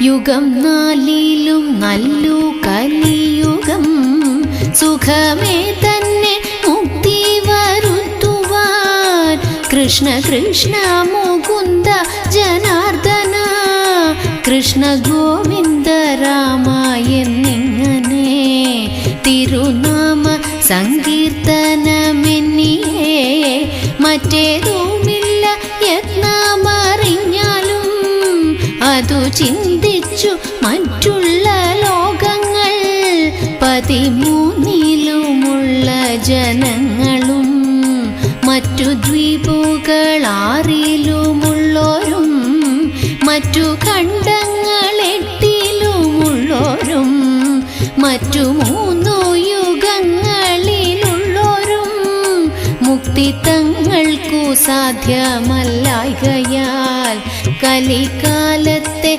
യുഗം നാലിലും നല്ലു കലിയുഗം സുഖമേ തന്നെ മുക്തി വരുത്തുവാൻ. കൃഷ്ണ കൃഷ്ണ മുകുന്ദ ജനാർദ്ദന കൃഷ്ണ ഗോവിന്ദ രാമ എന്നിങ്ങനെ തിരുനാമ സങ്കീർത്തനമെന്നിയേ മറ്റേതുമില്ല യത്നമറിഞ്ഞാലും അതു ചിന്തിച്ചു മറ്റുള്ള ലോകങ്ങൾ 13 ജനങ്ങളും മറ്റു ദ്വീപുകൾ 6 മറ്റു ഖണ്ഡങ്ങൾ 8 മറ്റു 3 യുഗങ്ങളിലുള്ളോരും മുക്തി തങ്ങൾക്കു സാധ്യമല്ലായ്കയാൽ കലികാലത്തെ